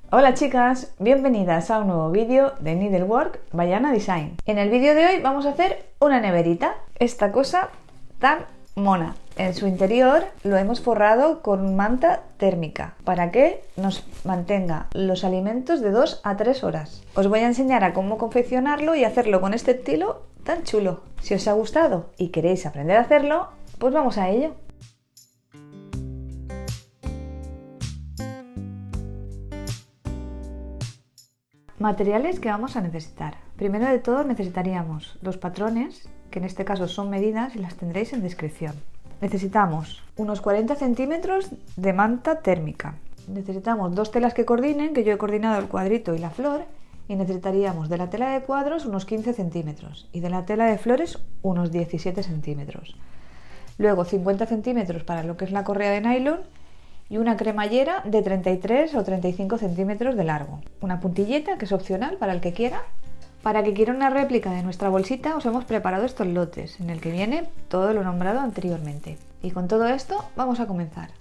Hola chicas, bienvenidas a un nuevo vídeo de Needlework by Anna Design. En el vídeo de hoy vamos a hacer una neverita, esta cosa tan mona. En su interior lo hemos forrado con manta térmica para que nos mantenga los alimentos de 2 a 3 horas. Os voy a enseñar a cómo confeccionarlo y hacerlo con este estilo tan chulo. Si os ha gustado y queréis aprender a hacerlo, pues vamos a ello. Materiales que vamos a necesitar. Primero de todo necesitaríamos los patrones, que en este caso son medidas y las tendréis en descripción. Necesitamos unos 40 centímetros de manta térmica. Necesitamos 2 telas que coordinen, que yo he coordinado el cuadrito y la flor, y necesitaríamos de la tela de cuadros unos 15 centímetros y de la tela de flores unos 17 centímetros. Luego 50 centímetros para lo que es la correa de nylon y una cremallera de 33 o 35 centímetros de largo. Una puntilleta que es opcional para el que quiera. Para que quiera una réplica de nuestra bolsita os hemos preparado estos lotes en el que viene todo lo nombrado anteriormente. Y con todo esto vamos a comenzar.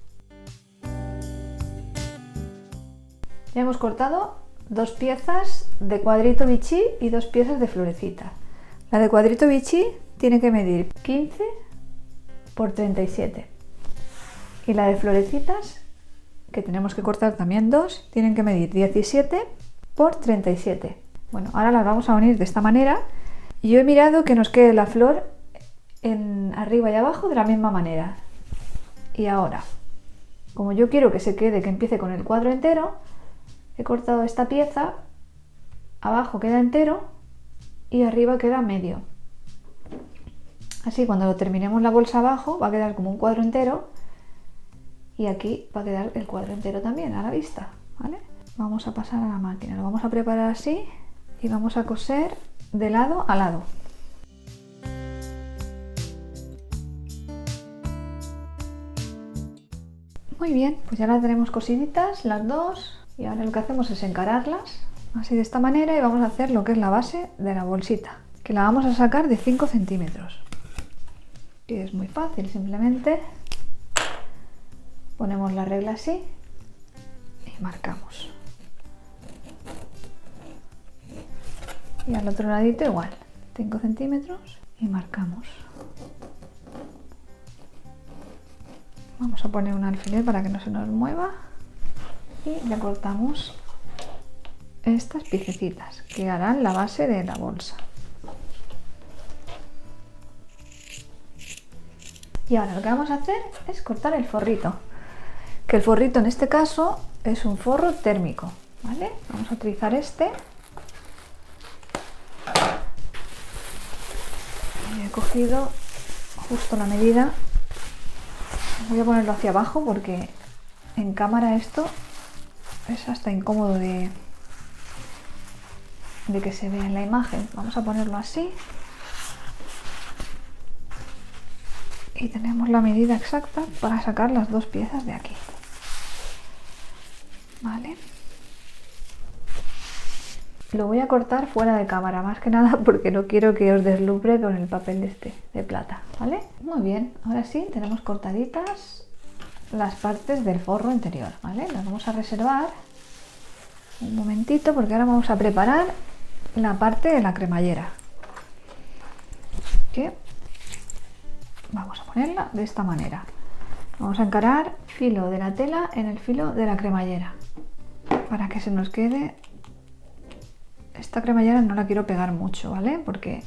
Ya hemos cortado 2 piezas de cuadrito bichí y 2 piezas de florecita. La de cuadrito bichí tiene que medir 15 por 37. Y la de florecitas, que tenemos que cortar también 2, tienen que medir 17 por 37. Bueno, ahora las vamos a unir de esta manera. Y yo he mirado que nos quede la flor en arriba y abajo de la misma manera. Y ahora, como yo quiero que se quede, que empiece con el cuadro entero, he cortado esta pieza, abajo queda entero y arriba queda medio. Así cuando lo terminemos la bolsa abajo va a quedar como un cuadro entero. Y aquí va a quedar el cuadro entero también a la vista, ¿vale? Vamos a pasar a la máquina, lo vamos a preparar así y vamos a coser de lado a lado. Muy bien, pues ya las tenemos cosiditas las dos y ahora lo que hacemos es encararlas así de esta manera y vamos a hacer lo que es la base de la bolsita, que la vamos a sacar de 5 centímetros. Y es muy fácil, simplemente ponemos la regla así y marcamos. Y al otro ladito igual, 5 centímetros y marcamos. Vamos a poner un alfiler para que no se nos mueva y le cortamos estas piececitas que harán la base de la bolsa. Y ahora lo que vamos a hacer es cortar el forrito. Que el forrito en este caso es un forro térmico, ¿vale? Vamos a utilizar este. Y he cogido justo la medida. Voy a ponerlo hacia abajo porque en cámara esto es hasta incómodo de que se vea en la imagen. Vamos a ponerlo así. Y tenemos la medida exacta para sacar las 2 piezas de aquí. Vale. Lo voy a cortar fuera de cámara, más que nada porque no quiero que os deslumbre con el papel de plata, ¿vale? Muy bien, ahora sí tenemos cortaditas las partes del forro interior, ¿vale? Las vamos a reservar un momentito porque ahora vamos a preparar la parte de la cremallera. Que vamos a ponerla de esta manera. Vamos a encarar filo de la tela en el filo de la cremallera para que se nos quede. Esta cremallera no la quiero pegar mucho, ¿vale? Porque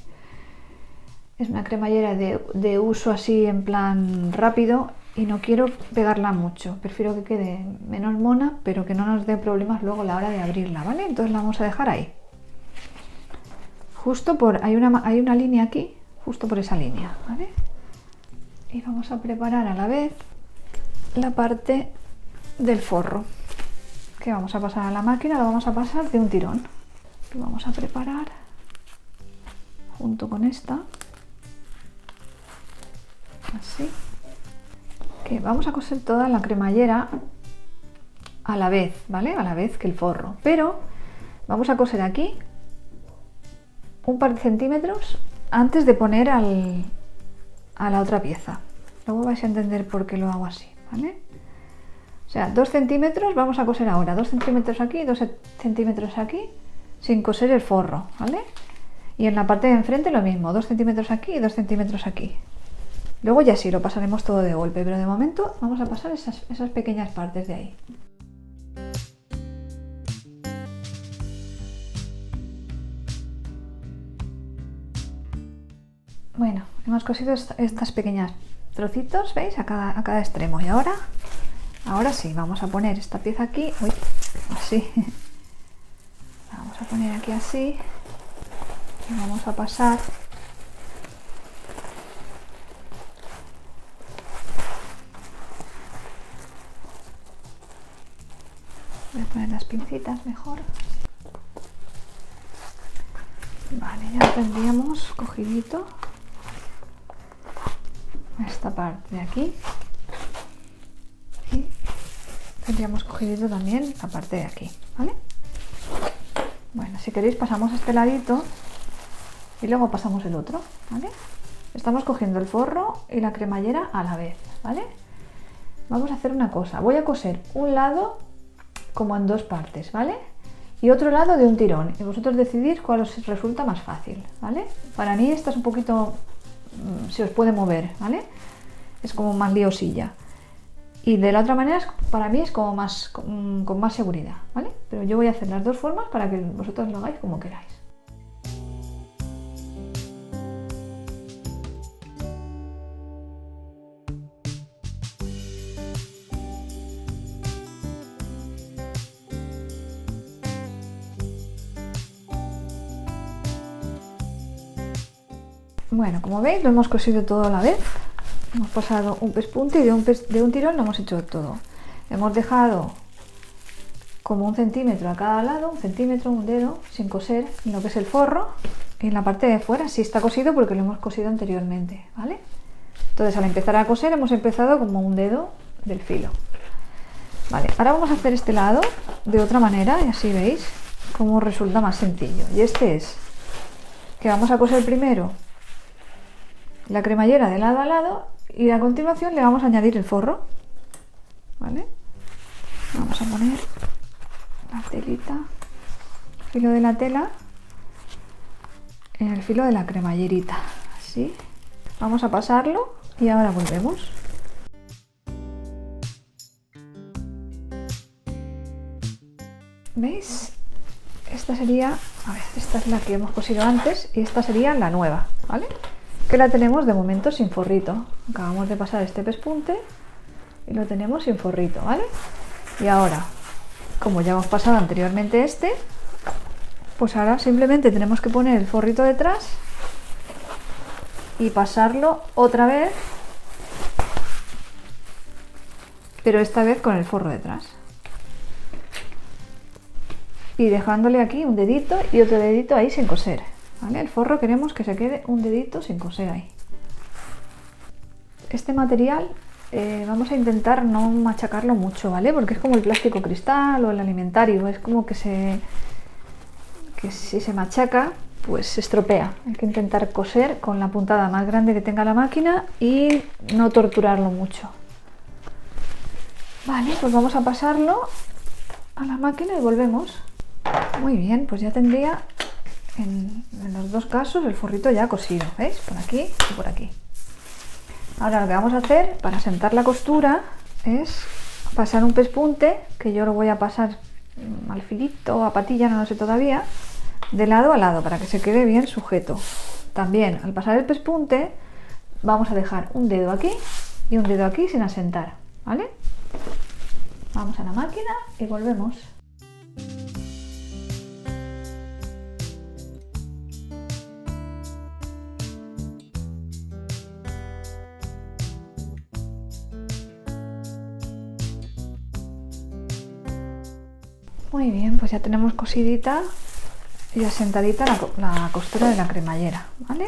es una cremallera de uso así en plan rápido y no quiero pegarla mucho. Prefiero que quede menos mona, pero que no nos dé problemas luego a la hora de abrirla, ¿vale? Entonces la vamos a dejar ahí. Justo por, hay una línea aquí, justo por esa línea, ¿vale? Y vamos a preparar a la vez la parte del forro que vamos a pasar a la máquina, lo vamos a pasar de un tirón. Lo vamos a preparar junto con esta, así, que vamos a coser toda la cremallera a la vez, ¿vale? A la vez que el forro, pero vamos a coser aquí un par de centímetros antes de poner a la otra pieza. Luego vais a entender por qué lo hago así, ¿vale? O sea, 2 centímetros vamos a coser ahora, 2 centímetros aquí, 2 centímetros aquí, sin coser el forro, ¿vale? Y en la parte de enfrente lo mismo, 2 centímetros aquí y 2 centímetros aquí. Luego ya sí, lo pasaremos todo de golpe, pero de momento vamos a pasar esas pequeñas partes de ahí. Bueno, hemos cosido estas pequeñas trocitos, ¿veis? A cada extremo. Y ahora sí, vamos a poner esta pieza aquí, uy, así. Vamos a poner aquí así y vamos a pasar voy a poner las pincitas mejor. Vale, ya tendríamos cogidito esta parte de aquí y tendríamos cogidito también la parte de aquí, ¿vale? Bueno, si queréis pasamos este ladito y luego pasamos el otro, ¿vale? Estamos cogiendo el forro y la cremallera a la vez, ¿vale? Vamos a hacer una cosa, voy a coser un lado como en dos partes, ¿vale? Y otro lado de un tirón, y vosotros decidís cuál os resulta más fácil, ¿vale? Para mí esta es un poquito, se os puede mover, ¿vale? Es como más liosilla. Y de la otra manera, para mí es como más, con más seguridad, ¿vale? Pero yo voy a hacer las dos formas para que vosotros lo hagáis como queráis. Bueno, como veis lo hemos cosido todo a la vez. Hemos pasado un pespunte y de un tirón lo hemos hecho todo. Hemos dejado como 1 centímetro a cada lado, 1 centímetro, un dedo, sin coser en lo que es el forro. Y en la parte de fuera sí está cosido porque lo hemos cosido anteriormente, ¿vale? Entonces al empezar a coser hemos empezado como un dedo del filo. Vale, ahora vamos a hacer este lado de otra manera y así veis cómo resulta más sencillo. Y este es que vamos a coser primero la cremallera de lado a lado y a continuación le vamos a añadir el forro, ¿vale? Vamos a poner la telita, el filo de la tela en el filo de la cremallerita, así. Vamos a pasarlo y ahora volvemos. ¿Veis? Esta sería, a ver, esta es la que hemos cosido antes y esta sería la nueva, ¿vale? Que la tenemos de momento sin forrito. Acabamos de pasar este pespunte y lo tenemos sin forrito, ¿vale? Y ahora, como ya hemos pasado anteriormente este, pues ahora simplemente tenemos que poner el forrito detrás y pasarlo otra vez, pero esta vez con el forro detrás. Y dejándole aquí un dedito y otro dedito ahí sin coser, ¿vale? El forro queremos que se quede un dedito sin coser ahí. Este material vamos a intentar no machacarlo mucho, ¿vale? Porque es como el plástico cristal o el alimentario, es como que si se machaca pues se estropea. Hay que intentar coser con la puntada más grande que tenga la máquina y no torturarlo mucho. Vale, pues vamos a pasarlo a la máquina y volvemos. Muy bien, pues ya tendría en los dos casos el forrito ya cosido, ¿veis? Por aquí y por aquí. Ahora lo que vamos a hacer para sentar la costura es pasar un pespunte, que yo lo voy a pasar al filito o a patilla, no lo sé todavía, de lado a lado para que se quede bien sujeto. También al pasar el pespunte vamos a dejar un dedo aquí y un dedo aquí sin asentar, ¿vale? Vamos a la máquina y volvemos. Muy bien, pues ya tenemos cosidita y asentadita la costura de la cremallera, ¿vale?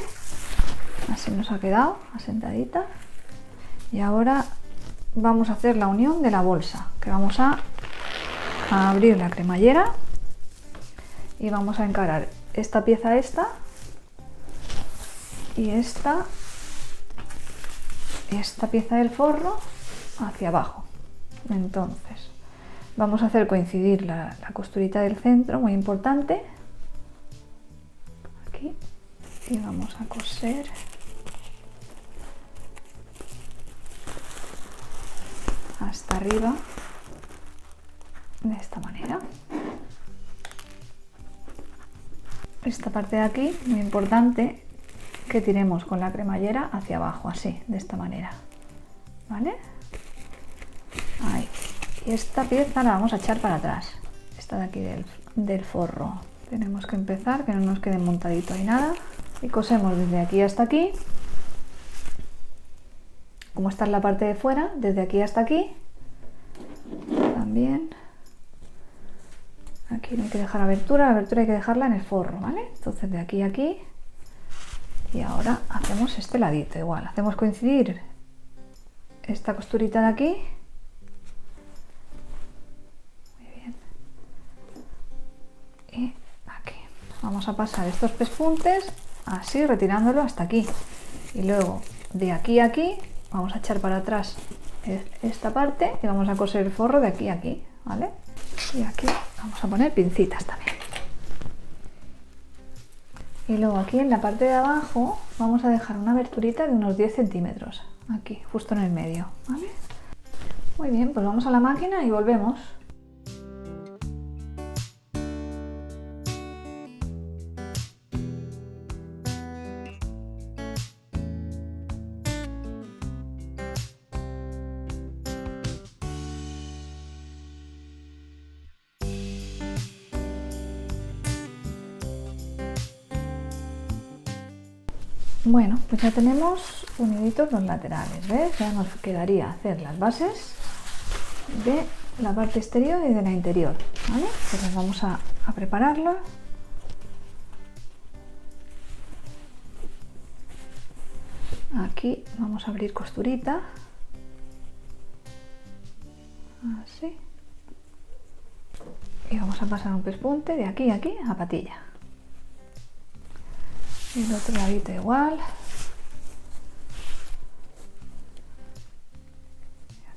Así nos ha quedado asentadita. Y ahora vamos a hacer la unión de la bolsa, que vamos a abrir la cremallera y vamos a encarar esta pieza y esta pieza del forro hacia abajo, Entonces vamos a hacer coincidir la costurita del centro, muy importante, aquí, y vamos a coser hasta arriba de esta manera. Esta parte de aquí, muy importante, que tiremos con la cremallera hacia abajo, así, de esta manera, ¿vale? Ahí. Y esta pieza la vamos a echar para atrás, esta de aquí del forro. Tenemos que empezar, que no nos quede montadito ahí nada, y cosemos desde aquí hasta aquí. Como esta es la parte de fuera, desde aquí hasta aquí, también. Aquí no hay que dejar abertura, la abertura hay que dejarla en el forro, ¿vale? Entonces de aquí a aquí, y ahora hacemos este ladito igual, hacemos coincidir esta costurita de aquí, muy bien, y aquí. Vamos a pasar estos pespuntes así, retirándolo hasta aquí, y luego de aquí a aquí vamos a echar para atrás esta parte y vamos a coser el forro de aquí a aquí, ¿vale? Y aquí vamos a poner pincitas también. Y luego aquí en la parte de abajo vamos a dejar una aberturita de unos 10 centímetros, aquí, justo en el medio, ¿vale? Muy bien, pues vamos a la máquina y volvemos. Bueno, pues ya tenemos uniditos los laterales, ¿ves? Ya nos quedaría hacer las bases de la parte exterior y de la interior, ¿vale? Pues vamos a prepararlo. Aquí vamos a abrir costurita, así, y vamos a pasar un pespunte de aquí a aquí a patilla. Y el otro ladito igual.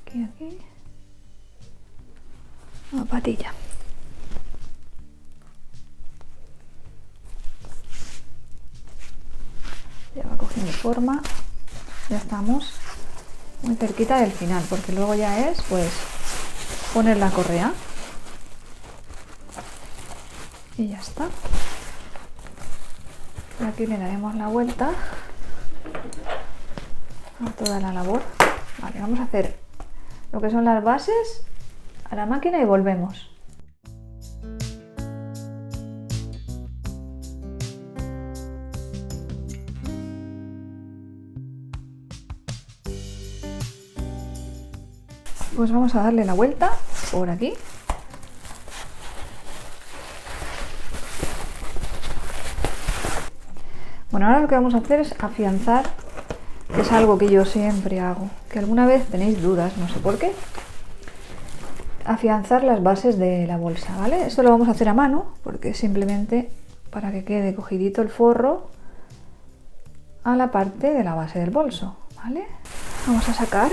Aquí, aquí. A patilla. Ya va cogiendo forma. Ya estamos muy cerquita del final, porque luego ya es pues poner la correa. Y ya está. Y aquí le daremos la vuelta a toda la labor. Vale, vamos a hacer lo que son las bases a la máquina y volvemos. Pues vamos a darle la vuelta por aquí. Bueno, ahora lo que vamos a hacer es afianzar, que es algo que yo siempre hago, que alguna vez tenéis dudas, no sé por qué. Afianzar las bases de la bolsa, ¿vale? Esto lo vamos a hacer a mano, porque es simplemente para que quede cogidito el forro a la parte de la base del bolso, ¿vale? Vamos a sacar,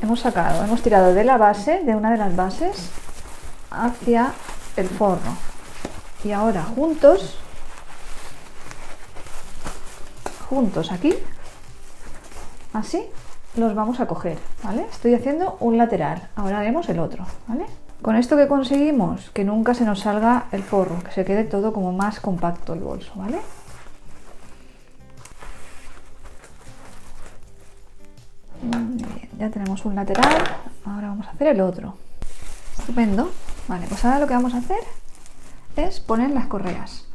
hemos tirado de la base, de una de las bases, hacia el forro. Y ahora juntos aquí, así, los vamos a coger, ¿vale? Estoy haciendo un lateral, ahora haremos el otro, ¿vale? Con esto que conseguimos, que nunca se nos salga el forro, que se quede todo como más compacto el bolso, ¿vale? Muy bien, ya tenemos un lateral, ahora vamos a hacer el otro. Estupendo. Vale, pues ahora lo que vamos a hacer es poner las correas.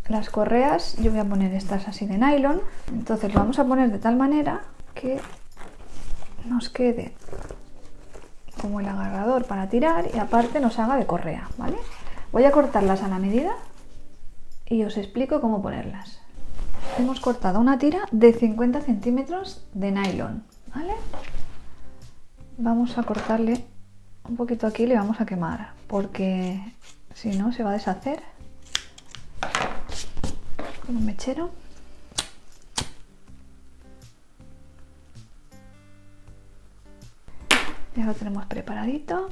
Las correas, yo voy a poner estas así de nylon, entonces lo vamos a poner de tal manera que nos quede como el agarrador para tirar y aparte nos haga de correa, ¿vale? Voy a cortarlas a la medida y os explico cómo ponerlas. Hemos cortado una tira de 50 centímetros de nylon, ¿vale? Vamos a cortarle un poquito aquí y le vamos a quemar, porque si no se va a deshacer. Con un mechero. Ya lo tenemos preparadito.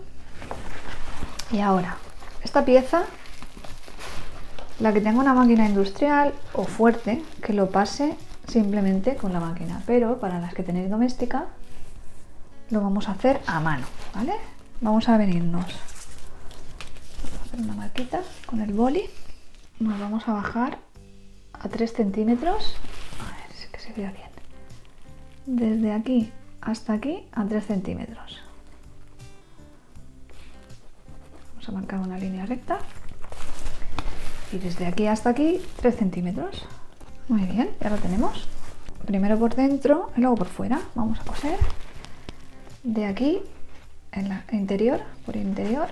Y ahora, esta pieza, la que tenga una máquina industrial o fuerte, que lo pase simplemente con la máquina. Pero para las que tenéis doméstica, lo vamos a hacer a mano, ¿vale? Vamos a venirnos. Vamos a hacer una marquita con el boli. Nos vamos a bajar a 3 centímetros. A ver, si que se vea bien. Desde aquí hasta aquí a 3 centímetros. Vamos a marcar una línea recta. Y desde aquí hasta aquí 3 centímetros. Muy bien, ya lo tenemos. Primero por dentro y luego por fuera. Vamos a coser de aquí en la interior, por interior,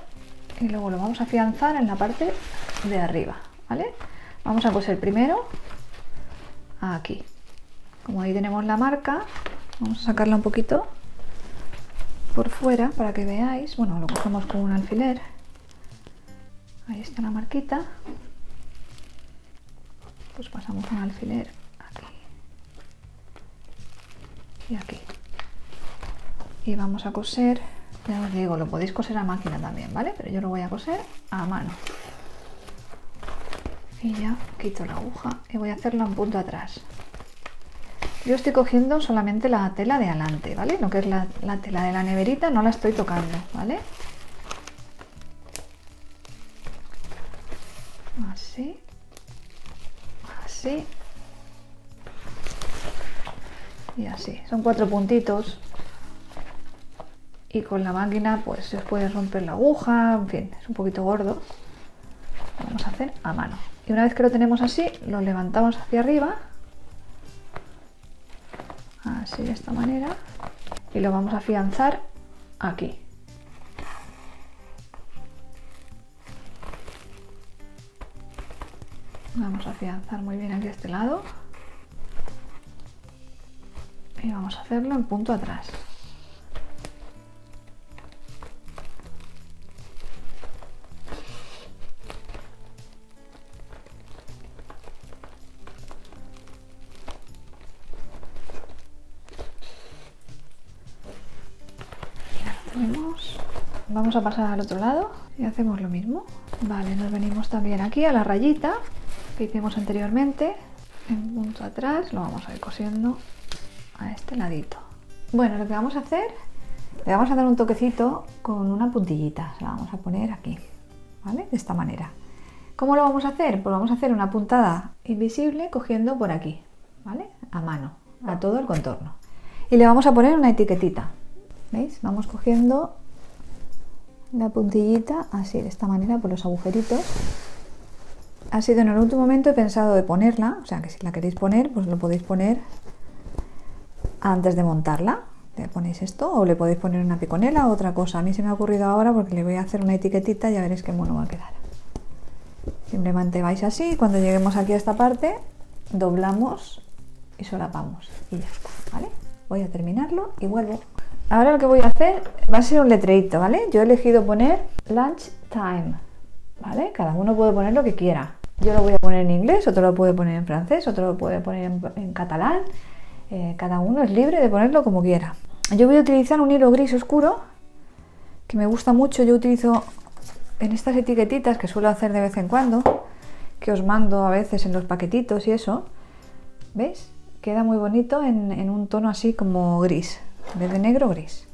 y luego lo vamos a afianzar en la parte de arriba, ¿vale? Vamos a coser primero aquí. Como ahí tenemos la marca, vamos a sacarla un poquito por fuera para que veáis. Bueno, lo cogemos con un alfiler. Ahí está la marquita. Pues pasamos un alfiler aquí y aquí. Y vamos a coser, ya os digo, lo podéis coser a máquina también, ¿vale? Pero yo lo voy a coser a mano. Y ya quito la aguja y voy a hacerlo en punto atrás. Yo estoy cogiendo solamente la tela de adelante, ¿vale? Lo que es la tela de la neverita no la estoy tocando, ¿vale? Así. Así. Y así. Son 4 puntitos. Y con la máquina pues se os puede romper la aguja, en fin, es un poquito gordo. Lo vamos a hacer a mano. Y una vez que lo tenemos así, lo levantamos hacia arriba. Así, de esta manera. Y lo vamos a afianzar aquí. Vamos a afianzar muy bien aquí a este lado. Y vamos a hacerlo en punto atrás. Vamos a pasar al otro lado y hacemos lo mismo. Vale, nos venimos también aquí a la rayita que hicimos anteriormente. En punto atrás lo vamos a ir cosiendo a este ladito. Bueno, lo que vamos a hacer, le vamos a dar un toquecito con una puntillita. Se la vamos a poner aquí, ¿vale? De esta manera. ¿Cómo lo vamos a hacer? Pues vamos a hacer una puntada invisible cogiendo por aquí, ¿vale? A mano, a todo el contorno. Y le vamos a poner una etiquetita. ¿Veis? Vamos cogiendo la puntillita así, de esta manera, por los agujeritos. Ha sido en el último momento, he pensado de ponerla, o sea que si la queréis poner, pues lo podéis poner antes de montarla. Le ponéis esto o le podéis poner una piconela o otra cosa. A mí se me ha ocurrido ahora porque le voy a hacer una etiquetita y ya veréis qué mono va a quedar. Simplemente vais así, cuando lleguemos aquí a esta parte, doblamos y solapamos y ya está, ¿vale? Voy a terminarlo y vuelvo. Ahora lo que voy a hacer va a ser un letreríto, ¿vale? Yo he elegido poner lunch time, ¿vale? Cada uno puede poner lo que quiera. Yo lo voy a poner en inglés, otro lo puede poner en francés, otro lo puede poner en catalán. Cada uno es libre de ponerlo como quiera. Yo voy a utilizar un hilo gris oscuro, que me gusta mucho. Yo utilizo en estas etiquetitas que suelo hacer de vez en cuando, que os mando a veces en los paquetitos y eso. ¿Veis? Queda muy bonito en un tono así como gris. En vez de negro, gris.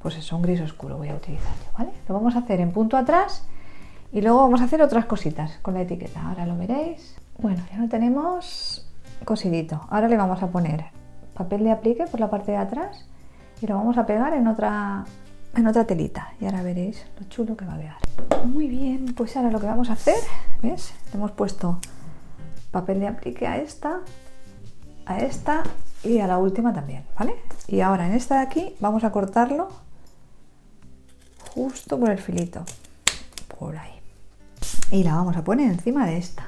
Pues eso, un gris oscuro voy a utilizar yo, ¿vale? Lo vamos a hacer en punto atrás y luego vamos a hacer otras cositas con la etiqueta. Ahora lo veréis. Bueno, ya lo tenemos cosidito. Ahora le vamos a poner papel de aplique por la parte de atrás y lo vamos a pegar en otra telita. Y ahora veréis lo chulo que va a quedar. Muy bien, pues ahora lo que vamos a hacer, ¿ves? Le hemos puesto papel de aplique a esta y a la última también, ¿vale? Y ahora en esta de aquí vamos a cortarlo justo por el filito, por ahí. Y la vamos a poner encima de esta.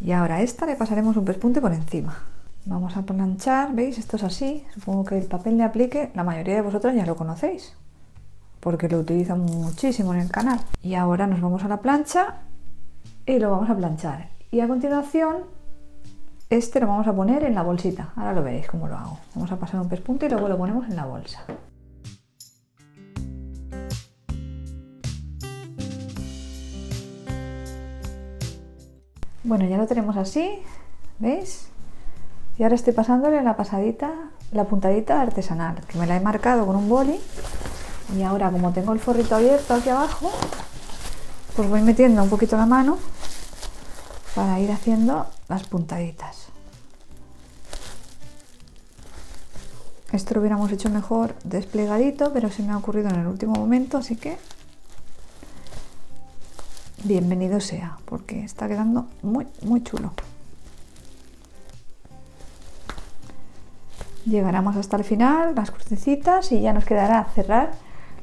Y ahora a esta le pasaremos un pespunte por encima. Vamos a planchar, ¿veis? Esto es así. Supongo que el papel de aplique la mayoría de vosotros ya lo conocéis, porque lo utilizo muchísimo en el canal. Y ahora nos vamos a la plancha y lo vamos a planchar. Y a continuación este lo vamos a poner en la bolsita. Ahora lo veréis cómo lo hago. Vamos a pasar un pespunte y luego lo ponemos en la bolsa. Bueno, ya lo tenemos así, ¿veis? Y ahora estoy pasándole la puntadita artesanal, que me la he marcado con un boli. Y ahora, como tengo el forrito abierto aquí abajo, pues voy metiendo un poquito la mano para ir haciendo las puntaditas. Esto lo hubiéramos hecho mejor desplegadito, pero se me ha ocurrido en el último momento, así que bienvenido sea, porque está quedando muy chulo. Llegaremos hasta el final, las crucecitas, y ya nos quedará cerrar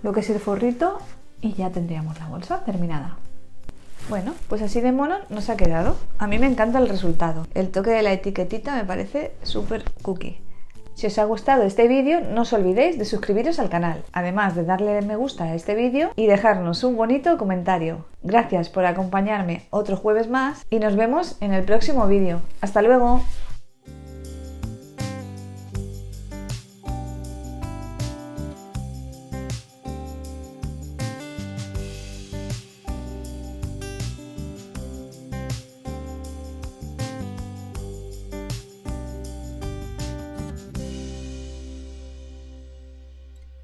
lo que es el forrito y ya tendríamos la bolsa terminada. Bueno, pues así de mono nos ha quedado. A mí me encanta el resultado. El toque de la etiquetita me parece súper cookie. Si os ha gustado este vídeo, no os olvidéis de suscribiros al canal, además de darle me gusta a este vídeo y dejarnos un bonito comentario. Gracias por acompañarme otro jueves más y nos vemos en el próximo vídeo. ¡Hasta luego!